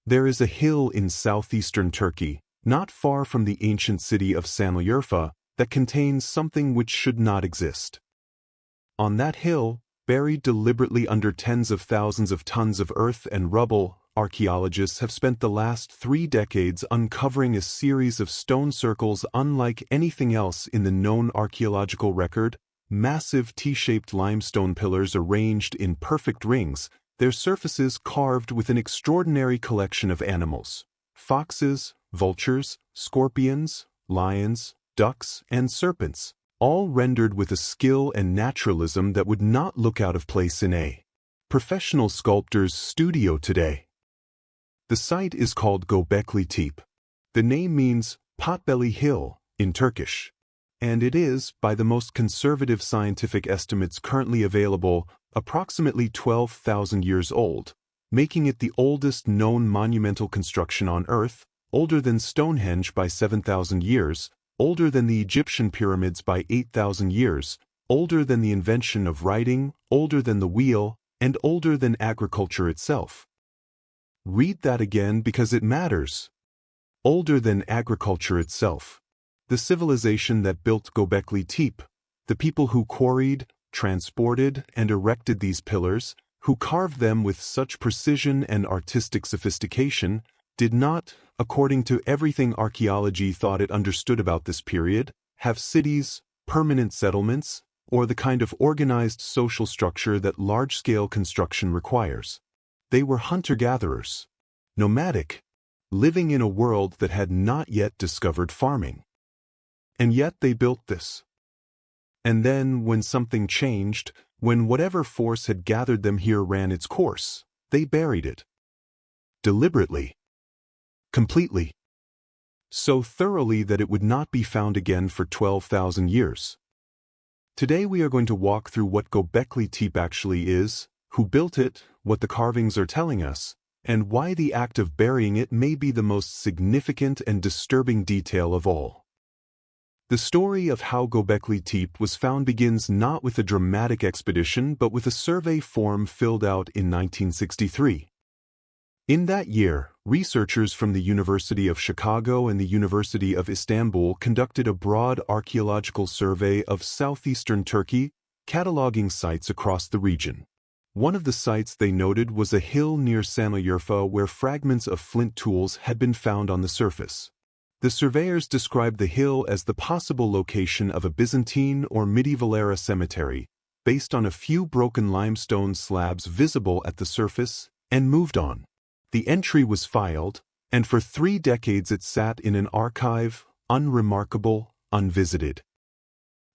There is a hill in southeastern Turkey, not far from the ancient city of Sanliurfa, that contains something which should not exist. On that hill, buried deliberately under tens of thousands of tons of earth and rubble, archaeologists have spent the last 3 decades uncovering a series of stone circles unlike anything else in the known archaeological record, massive T-shaped limestone pillars arranged in perfect rings, their surfaces carved with an extraordinary collection of animals: foxes, vultures, scorpions, lions, ducks, and serpents, all rendered with a skill and naturalism that would not look out of place in a professional sculptor's studio today. The site is called Göbekli Tepe. The name means potbelly hill in Turkish, and it is, by the most conservative scientific estimates currently available, approximately 12,000 years old, making it the oldest known monumental construction on Earth, older than Stonehenge by 7,000 years, older than the Egyptian pyramids by 8,000 years, older than the invention of writing, older than the wheel, and older than agriculture itself. Read that again because it matters. Older than agriculture itself. The civilization that built Göbekli Tepe, the people who quarried, transported, and erected these pillars, who carved them with such precision and artistic sophistication, did not, according to everything archaeology thought it understood about this period, have cities, permanent settlements, or the kind of organized social structure that large-scale construction requires. They were hunter-gatherers, nomadic, living in a world that had not yet discovered farming. And yet they built this. And then, when something changed, when whatever force had gathered them here ran its course, they buried it. Deliberately. Completely. So thoroughly that it would not be found again for 12,000 years. Today we are going to walk through what Göbekli Tepe actually is, who built it, what the carvings are telling us, and why the act of burying it may be the most significant and disturbing detail of all. The story of how Göbekli Tepe was found begins not with a dramatic expedition but with a survey form filled out in 1963. In that year, researchers from the University of Chicago and the University of Istanbul conducted a broad archaeological survey of southeastern Turkey, cataloging sites across the region. One of the sites they noted was a hill near Sanliurfa where fragments of flint tools had been found on the surface. The surveyors described the hill as the possible location of a Byzantine or medieval-era cemetery, based on a few broken limestone slabs visible at the surface, and moved on. The entry was filed, and for 3 decades it sat in an archive, unremarkable, unvisited.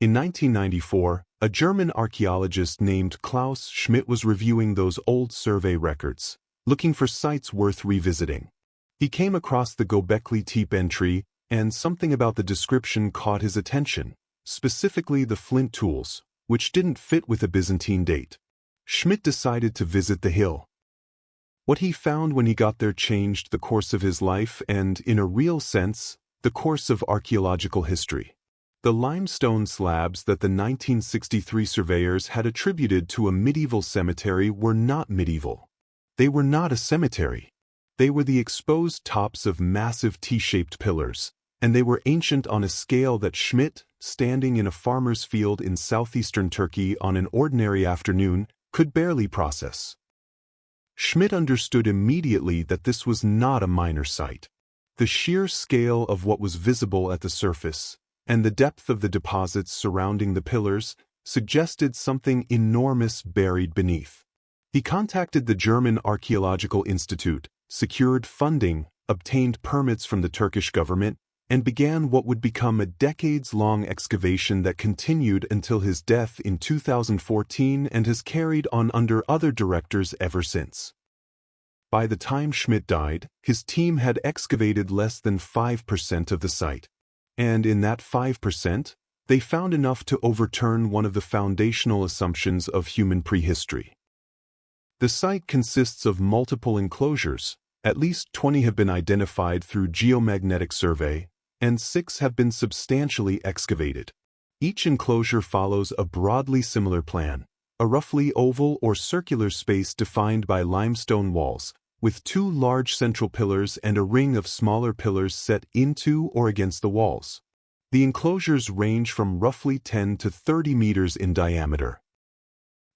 In 1994, a German archaeologist named Klaus Schmidt was reviewing those old survey records, looking for sites worth revisiting. He came across the Göbekli Tepe entry, and something about the description caught his attention, specifically the flint tools, which didn't fit with a Byzantine date. Schmidt decided to visit the hill. What he found when he got there changed the course of his life and, in a real sense, the course of archaeological history. The limestone slabs that the 1963 surveyors had attributed to a medieval cemetery were not medieval. They were not a cemetery. They were the exposed tops of massive T-shaped pillars, and they were ancient on a scale that Schmidt, standing in a farmer's field in southeastern Turkey on an ordinary afternoon, could barely process. Schmidt understood immediately that this was not a minor site. The sheer scale of what was visible at the surface, and the depth of the deposits surrounding the pillars, suggested something enormous buried beneath. He contacted the German Archaeological Institute, secured funding, obtained permits from the Turkish government, and began what would become a decades-long excavation that continued until his death in 2014 and has carried on under other directors ever since. By the time Schmidt died, his team had excavated less than 5% of the site. And in that 5%, they found enough to overturn one of the foundational assumptions of human prehistory. The site consists of multiple enclosures. At least 20 have been identified through geomagnetic survey, and 6 have been substantially excavated. Each enclosure follows a broadly similar plan, a roughly oval or circular space defined by limestone walls, with two large central pillars and a ring of smaller pillars set into or against the walls. The enclosures range from roughly 10 to 30 meters in diameter.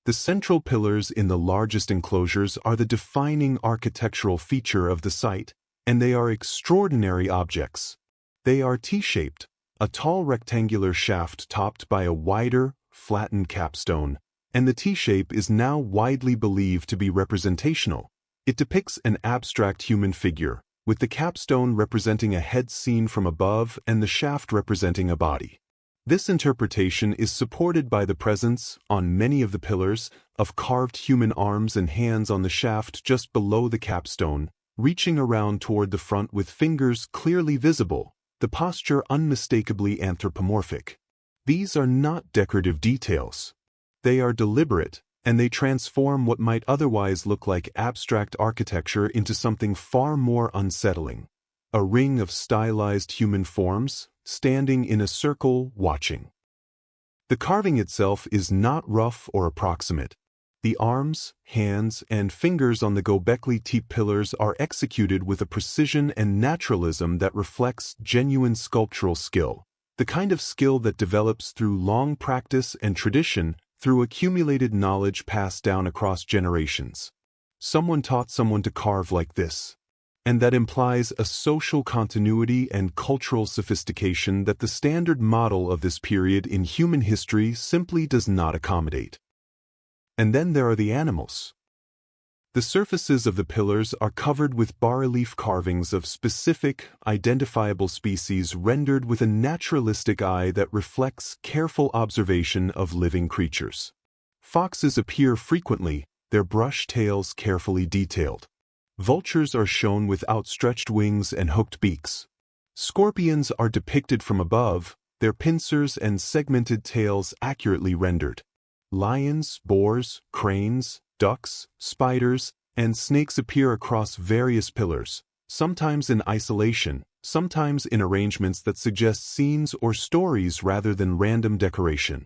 The central pillars in the largest enclosures are the defining architectural feature of the site, and they are extraordinary objects. They are T-shaped, a tall rectangular shaft topped by a wider, flattened capstone, and the T-shape is now widely believed to be representational. It depicts an abstract human figure, with the capstone representing a head seen from above and the shaft representing a body. This interpretation is supported by the presence, on many of the pillars, of carved human arms and hands on the shaft just below the capstone, reaching around toward the front with fingers clearly visible, the posture unmistakably anthropomorphic. These are not decorative details. They are deliberate, and they transform what might otherwise look like abstract architecture into something far more unsettling. A ring of stylized human forms, standing in a circle, watching. The carving itself is not rough or approximate. The arms, hands, and fingers on the Göbekli Tepe pillars are executed with a precision and naturalism that reflects genuine sculptural skill, the kind of skill that develops through long practice and tradition, through accumulated knowledge passed down across generations. Someone taught someone to carve like this. And that implies a social continuity and cultural sophistication that the standard model of this period in human history simply does not accommodate. And then there are the animals. The surfaces of the pillars are covered with bas-relief carvings of specific, identifiable species rendered with a naturalistic eye that reflects careful observation of living creatures. Foxes appear frequently, their brush tails carefully detailed. Vultures are shown with outstretched wings and hooked beaks. Scorpions are depicted from above, their pincers and segmented tails accurately rendered. Lions, boars, cranes, ducks, spiders, and snakes appear across various pillars, sometimes in isolation, sometimes in arrangements that suggest scenes or stories rather than random decoration.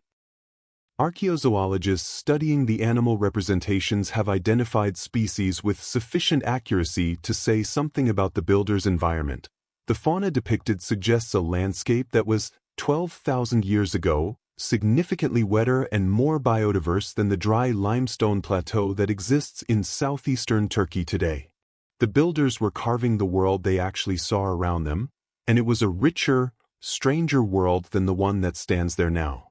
Archaeozoologists studying the animal representations have identified species with sufficient accuracy to say something about the builder's environment. The fauna depicted suggests a landscape that was 12,000 years ago, significantly wetter and more biodiverse than the dry limestone plateau that exists in southeastern Turkey today. The builders were carving the world they actually saw around them, and it was a richer, stranger world than the one that stands there now.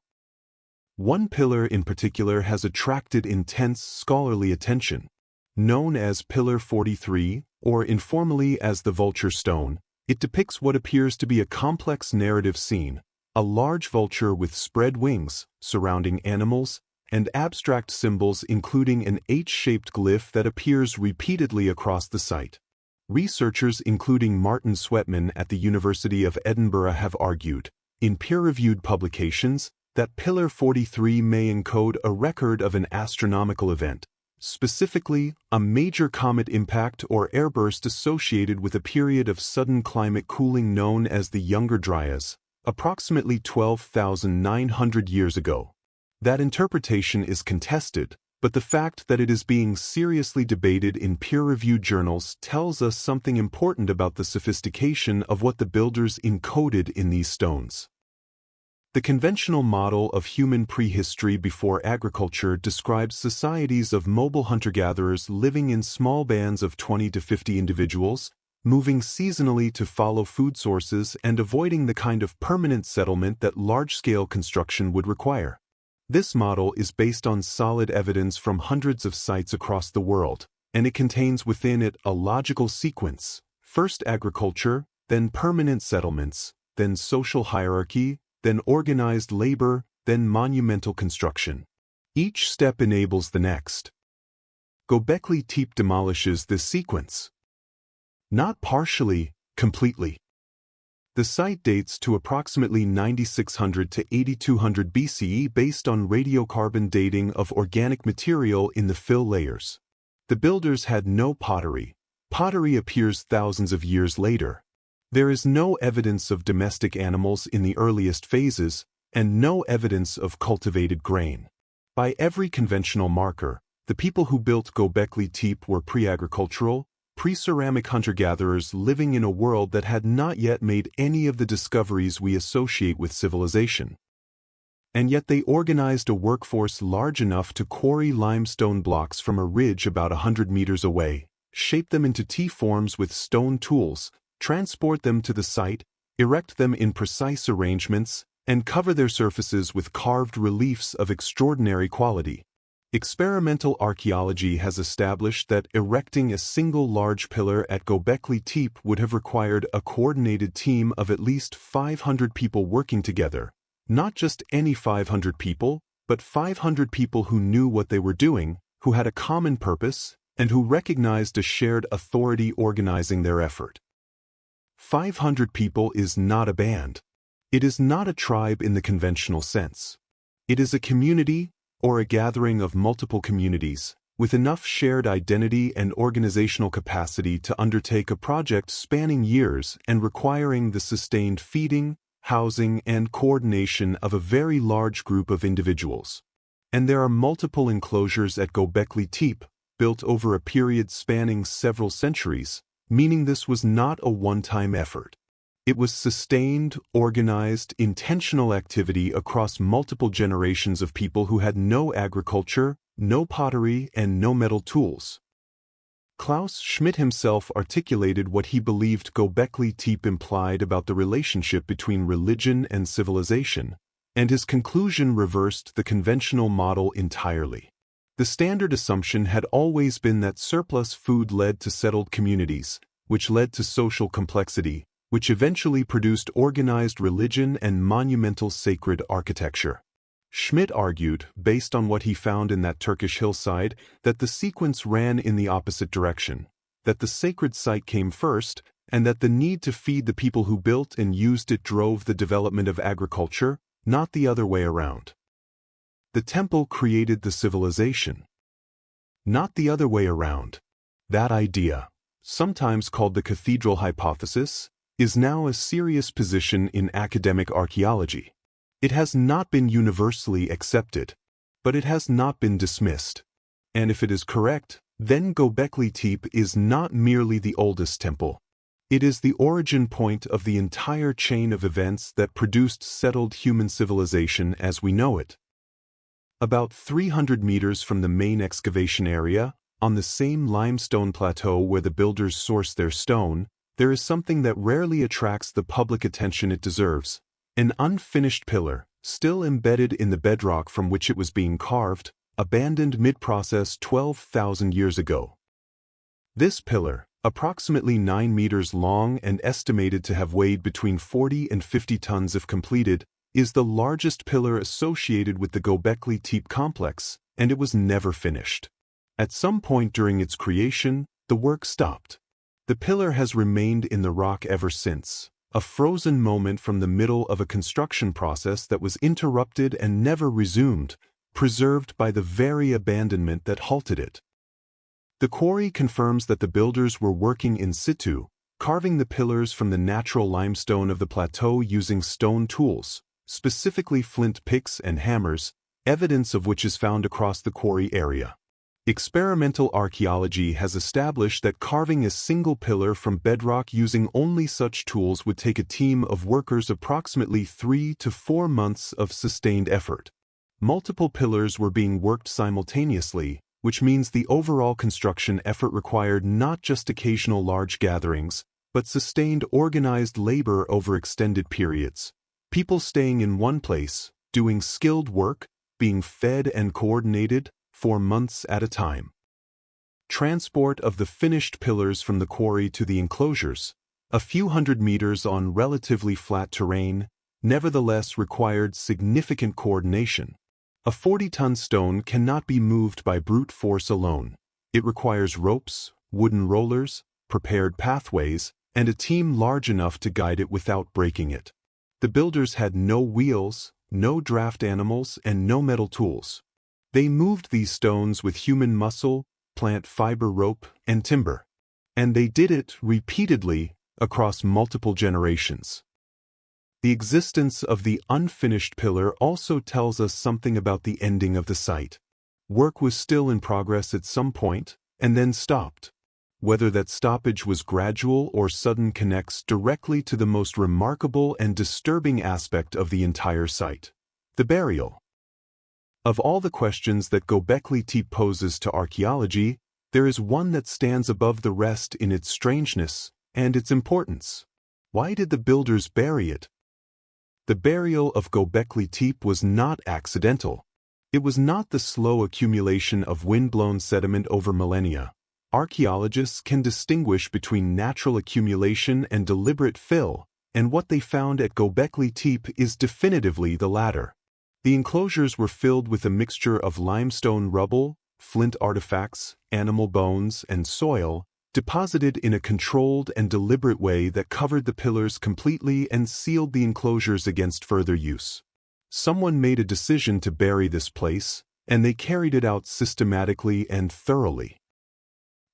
One pillar in particular has attracted intense scholarly attention. Known as Pillar 43, or informally as the Vulture Stone, it depicts what appears to be a complex narrative scene, a large vulture with spread wings, surrounding animals, and abstract symbols including an H-shaped glyph that appears repeatedly across the site. Researchers including Martin Sweatman at the University of Edinburgh have argued, in peer-reviewed publications, that Pillar 43 may encode a record of an astronomical event, specifically, a major comet impact or airburst associated with a period of sudden climate cooling known as the Younger Dryas, approximately 12,900 years ago. That interpretation is contested, but the fact that it is being seriously debated in peer-reviewed journals tells us something important about the sophistication of what the builders encoded in these stones. The conventional model of human prehistory before agriculture describes societies of mobile hunter-gatherers living in small bands of 20 to 50 individuals, moving seasonally to follow food sources and avoiding the kind of permanent settlement that large-scale construction would require. This model is based on solid evidence from hundreds of sites across the world, and it contains within it a logical sequence: first agriculture, then permanent settlements, then social hierarchy, then organized labor, then monumental construction. Each step enables the next. Göbekli Tepe demolishes this sequence. Not partially, completely. The site dates to approximately 9600 to 8200 BCE based on radiocarbon dating of organic material in the fill layers. The builders had no pottery. Pottery appears thousands of years later. There is no evidence of domestic animals in the earliest phases, and no evidence of cultivated grain. By every conventional marker, the people who built Göbekli Tepe were pre-agricultural, pre-ceramic hunter-gatherers living in a world that had not yet made any of the discoveries we associate with civilization. And yet they organized a workforce large enough to quarry limestone blocks from a ridge about 100 meters away, shape them into T-forms with stone tools, transport them to the site, erect them in precise arrangements, and cover their surfaces with carved reliefs of extraordinary quality. Experimental archaeology has established that erecting a single large pillar at Göbekli Tepe would have required a coordinated team of at least 500 people working together. Not just any 500 people, but 500 people who knew what they were doing, who had a common purpose, and who recognized a shared authority organizing their effort. 500 people is not a band. It is not a tribe in the conventional sense. It is a community, or a gathering of multiple communities, with enough shared identity and organizational capacity to undertake a project spanning years and requiring the sustained feeding, housing, and coordination of a very large group of individuals. And there are multiple enclosures at Göbekli Tepe, built over a period spanning several centuries, meaning this was not a one-time effort. It was sustained, organized, intentional activity across multiple generations of people who had no agriculture, no pottery, and no metal tools. Klaus Schmidt himself articulated what he believed Göbekli Tepe implied about the relationship between religion and civilization, and his conclusion reversed the conventional model entirely. The standard assumption had always been that surplus food led to settled communities, which led to social complexity, which eventually produced organized religion and monumental sacred architecture. Schmidt argued, based on what he found in that Turkish hillside, that the sequence ran in the opposite direction, that the sacred site came first, and that the need to feed the people who built and used it drove the development of agriculture, not the other way around. The temple created the civilization, not the other way around. That idea, sometimes called the cathedral hypothesis, is now a serious position in academic archaeology. It has not been universally accepted, but it has not been dismissed. And if it is correct, then Göbekli Tepe is not merely the oldest temple. It is the origin point of the entire chain of events that produced settled human civilization as we know it. About 300 meters from the main excavation area, on the same limestone plateau where the builders sourced their stone, there is something that rarely attracts the public attention it deserves. An unfinished pillar, still embedded in the bedrock from which it was being carved, abandoned mid-process 12,000 years ago. This pillar, approximately 9 meters long and estimated to have weighed between 40 and 50 tons if completed, is the largest pillar associated with the Göbekli Tepe complex, and it was never finished. At some point during its creation, the work stopped. The pillar has remained in the rock ever since, a frozen moment from the middle of a construction process that was interrupted and never resumed, preserved by the very abandonment that halted it. The quarry confirms that the builders were working in situ, carving the pillars from the natural limestone of the plateau using stone tools, specifically flint picks and hammers, evidence of which is found across the quarry area. Experimental archaeology has established that carving a single pillar from bedrock using only such tools would take a team of workers approximately 3 to 4 months of sustained effort. Multiple pillars were being worked simultaneously, which means the overall construction effort required not just occasional large gatherings, but sustained organized labor over extended periods. People staying in one place, doing skilled work, being fed and coordinated, for months at a time. Transport of the finished pillars from the quarry to the enclosures, a few hundred meters on relatively flat terrain, nevertheless required significant coordination. A 40-ton stone cannot be moved by brute force alone. It requires ropes, wooden rollers, prepared pathways, and a team large enough to guide it without breaking it. The builders had no wheels, no draft animals, and no metal tools. They moved these stones with human muscle, plant fiber rope, and timber. And they did it repeatedly across multiple generations. The existence of the unfinished pillar also tells us something about the ending of the site. Work was still in progress at some point, and then stopped. whether that stoppage was gradual or sudden connects directly to the most remarkable and disturbing aspect of the entire site: the burial. Of all the questions that Göbekli Tepe poses to archaeology, there is one that stands above the rest in its strangeness and its importance. Why did the builders bury it? The burial of Göbekli Tepe was not accidental. It was not the slow accumulation of wind-blown sediment over millennia. Archaeologists can distinguish between natural accumulation and deliberate fill, and what they found at Göbekli Tepe is definitively the latter. The enclosures were filled with a mixture of limestone rubble, flint artifacts, animal bones, and soil, deposited in a controlled and deliberate way that covered the pillars completely and sealed the enclosures against further use. Someone made a decision to bury this place, and they carried it out systematically and thoroughly.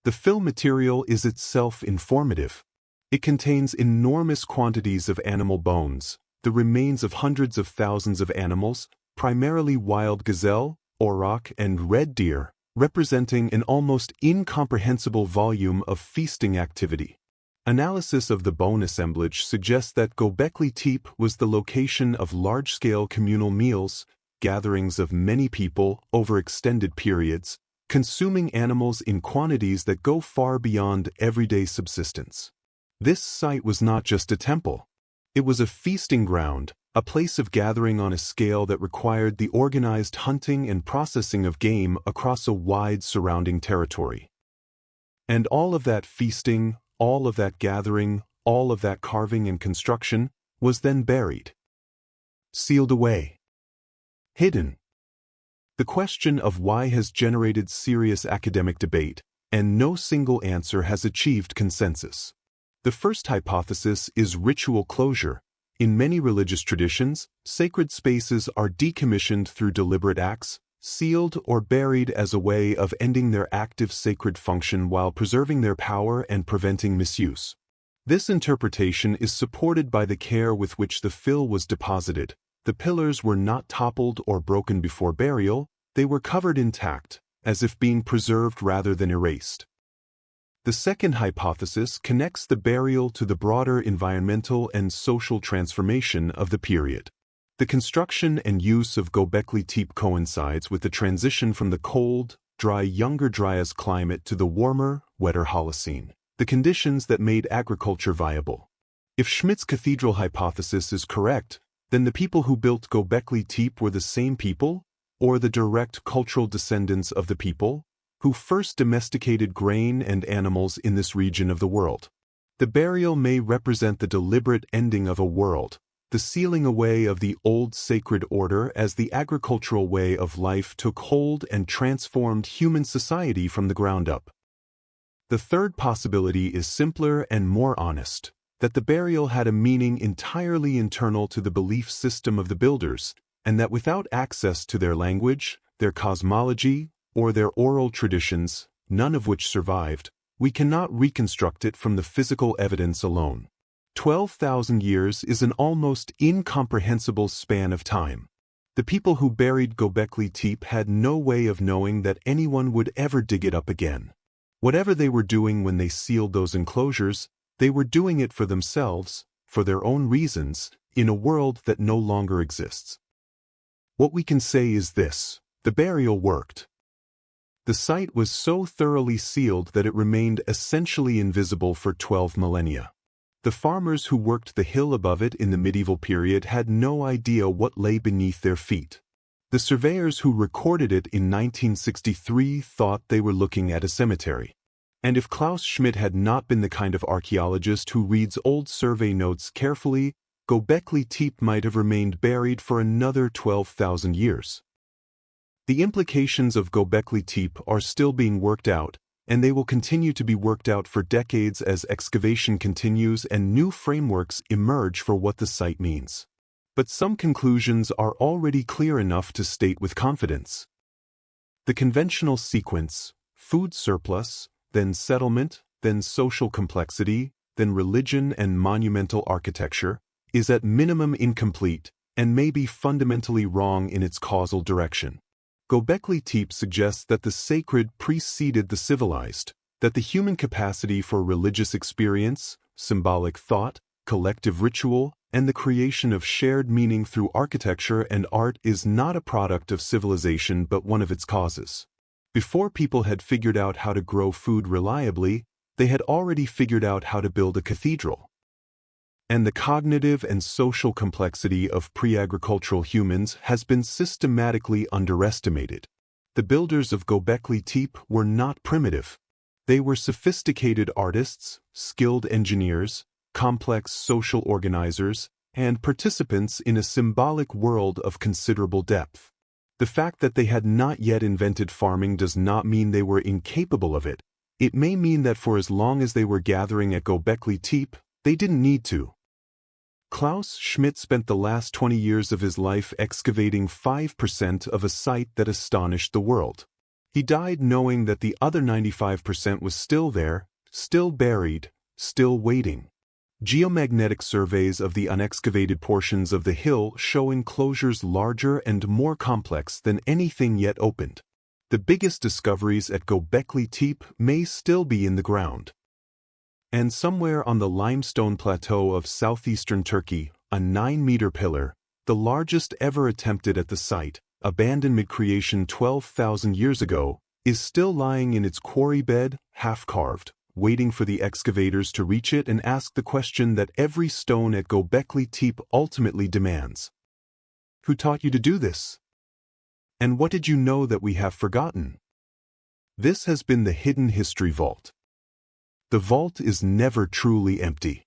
The fill material is itself informative. It contains enormous quantities of animal bones, the remains of hundreds of thousands of animals, primarily wild gazelle, auroch, and red deer, representing an almost incomprehensible volume of feasting activity. Analysis of the bone assemblage suggests that Göbekli Tepe was the location of large-scale communal meals, gatherings of many people over extended periods, consuming animals in quantities that go far beyond everyday subsistence. This site was not just a temple. It was a feasting ground, a place of gathering on a scale that required the organized hunting and processing of game across a wide surrounding territory. And all of that feasting, all of that gathering, all of that carving and construction was then buried. Sealed away. Hidden. The question of why has generated serious academic debate, and no single answer has achieved consensus. The first hypothesis is ritual closure. In many religious traditions, sacred spaces are decommissioned through deliberate acts, sealed or buried as a way of ending their active sacred function while preserving their power and preventing misuse. This interpretation is supported by the care with which the fill was deposited. The pillars were not toppled or broken before burial, they were covered intact, as if being preserved rather than erased. The second hypothesis connects the burial to the broader environmental and social transformation of the period. The construction and use of Göbekli Tepe coincides with the transition from the cold, dry Younger Dryas climate to the warmer, wetter Holocene, the conditions that made agriculture viable. If Schmidt's cathedral hypothesis is correct, then the people who built Göbekli Tepe were the same people, or the direct cultural descendants of the people who first domesticated grain and animals in this region of the world. The burial may represent the deliberate ending of a world, the sealing away of the old sacred order as the agricultural way of life took hold and transformed human society from the ground up. The third possibility is simpler and more honest, that the burial had a meaning entirely internal to the belief system of the builders, and that without access to their language, their cosmology, or their oral traditions, none of which survived, we cannot reconstruct it from the physical evidence alone. 12,000 years is an almost incomprehensible span of time. The people who buried Göbekli Tepe had no way of knowing that anyone would ever dig it up again. Whatever they were doing when they sealed those enclosures, they were doing it for themselves, for their own reasons, in a world that no longer exists. What we can say is this: the burial worked. The site was so thoroughly sealed that it remained essentially invisible for 12 millennia. The farmers who worked the hill above it in the medieval period had no idea what lay beneath their feet. The surveyors who recorded it in 1963 thought they were looking at a cemetery. And if Klaus Schmidt had not been the kind of archaeologist who reads old survey notes carefully, Göbekli Tepe might have remained buried for another 12,000 years. The implications of Göbekli Tepe are still being worked out, and they will continue to be worked out for decades as excavation continues and new frameworks emerge for what the site means. But some conclusions are already clear enough to state with confidence. The conventional sequence, food surplus, then settlement, then social complexity, then religion and monumental architecture, is at minimum incomplete and may be fundamentally wrong in its causal direction. Göbekli Tepe suggests that the sacred preceded the civilized, that the human capacity for religious experience, symbolic thought, collective ritual, and the creation of shared meaning through architecture and art is not a product of civilization but one of its causes. Before people had figured out how to grow food reliably, they had already figured out how to build a cathedral. And the cognitive and social complexity of pre-agricultural humans has been systematically underestimated. The builders of Göbekli Tepe were not primitive. They were sophisticated artists, skilled engineers, complex social organizers, and participants in a symbolic world of considerable depth. The fact that they had not yet invented farming does not mean they were incapable of it. It may mean that for as long as they were gathering at Göbekli Tepe, they didn't need to. Klaus Schmidt spent the last 20 years of his life excavating 5% of a site that astonished the world. He died knowing that the other 95% was still there, still buried, still waiting. Geomagnetic surveys of the unexcavated portions of the hill show enclosures larger and more complex than anything yet opened. The biggest discoveries at Göbekli Tepe may still be in the ground. And somewhere on the limestone plateau of southeastern Turkey, a 9-meter pillar, the largest ever attempted at the site, abandoned mid-creation 12,000 years ago, is still lying in its quarry bed, half-carved, waiting for the excavators to reach it and ask the question that every stone at Göbekli Tepe ultimately demands. Who taught you to do this? And what did you know that we have forgotten? This has been the Hidden History Vault. The vault is never truly empty.